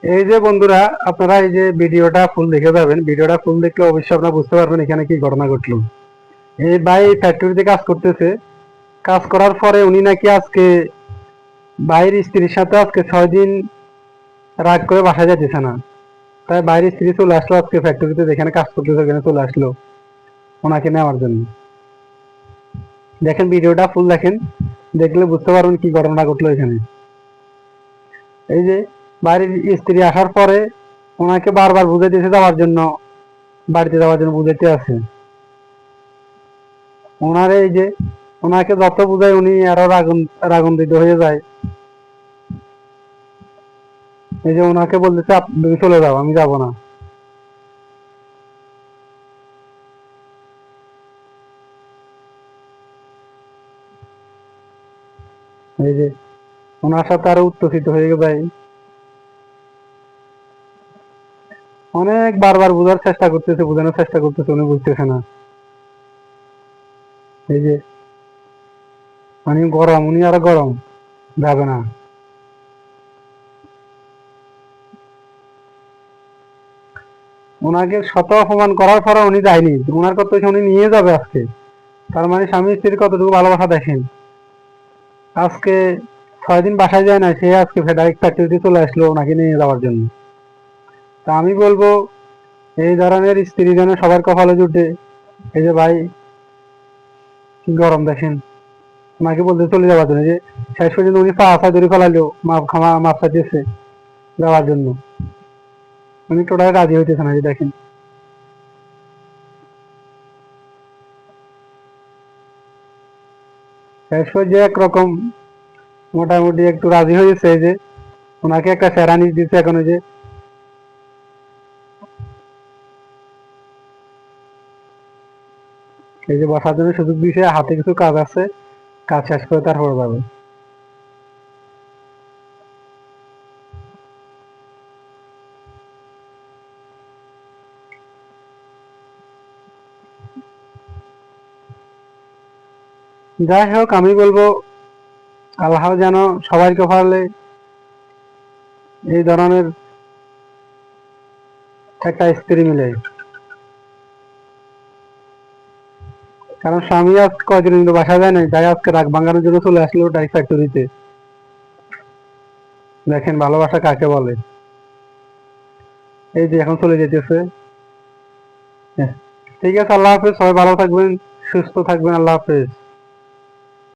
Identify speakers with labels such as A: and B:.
A: এই যে বন্ধুরা, আপনারা এই যে ভিডিওটা ফুল দেখে যাবেন। ভিডিওটা ফুল দেখলে অবশ্যই আপনারা বুঝতে পারবেন এখানে কি ঘটনা ঘটলো। এই ভাই ফ্যাক্টরিতে কাজ করতেছে। কাজ করার পরে উনি নাকি আজকে ভাইয়ের স্ত্রীর সাথে আজকে 6 দিন রাগ করে বাসায় যেতেছে না। তাই বাইরের স্ত্রী চলে আসলো আজকে ফ্যাক্টরিতে, যেখানে কাজ করতেছে ওখানে চলে আসলো ওনাকে নেওয়ার জন্য। দেখেন ভিডিওটা ফুল দেখেন, দেখলে বুঝতে পারবেন কি ঘটনা ঘটলো এখানে। এই যে বাড়ির স্ত্রী আসার পরে ওনাকে বারবার বুঝাইতেছে যাওয়ার জন্য, বাড়িতে যাওয়ার জন্য বুঝাইতে আছে ওনার। এই যে ওনাকে যত বুঝায় উনি আরো রাগান্বিত হয়ে যায়। এই যে ওনাকে বলতেছে তুমি চলে যাও, আমি যাব না। এই যে ওনার সাথে আরো উত্তেজিত হয়ে যায়। অনেক বারবার বোঝার চেষ্টা করতেছে, বোঝানোর চেষ্টা করতেছে, উনি বুঝতেছে না। এই যে মানে গরম, উনি আরো গরম, যাবে না। ওনাকে শত অপমান করার পরে উনি যায়নি, ওনার কথা হচ্ছে উনি নিয়ে যাবে আজকে। তার মানে স্বামী স্ত্রীর কতটুকু ভালোবাসা দেখেন। আজকে 6 দিন বাসায় যায় না, সে আজকে ডাইরেক্ট ফ্যাক্টরিতে চলে আসলো ওনাকে নিয়ে যাওয়ার জন্য। তা আমি বলবো এই ধরনের স্ত্রী যেন সবার কপালে জুটে। এই যে ভাই কি গরম দেখেন, ওনাকে বলতে চলে যাওয়ার জন্য, যে শেষ পর্যন্ত উনি পা আশা ধরে ফেলাইলো, মাপ চাইতেছে যাওয়ার জন্য। উনি টোটালি রাজি হইতেছে না, যে দেখেন। শেষ পর্যায়ে একরকম মোটামুটি একটু রাজি হয়েছে। এই যে ওনাকে একটা সেরানি দিচ্ছে এখন। ওই যে এই যে বসার জন্য সুযোগ দিয়েছে, হাতে কিছু কাজ আছে, কাজ শেষ করে তারপর যাবে। যাই হোক, আমি বলবো আল্লাহ যেন সবাই কপালে এই ধরনের একটা স্ত্রী মিলে। কারণ স্বামী আজ কয়দিন কিন্তু বাসা যায় নাই, তাই আজকে রাগ ভাঙানোর জন্য চলে আসলো ডাই ফ্যাক্টরিতে। দেখেন ভালোবাসা কাকে বলে। এই যে এখন চলে যেতেছে। হ্যাঁ, ঠিক আছে, আল্লাহ হাফেজ, সবাই ভালো থাকবেন, সুস্থ থাকবেন, আল্লাহ হাফেজ।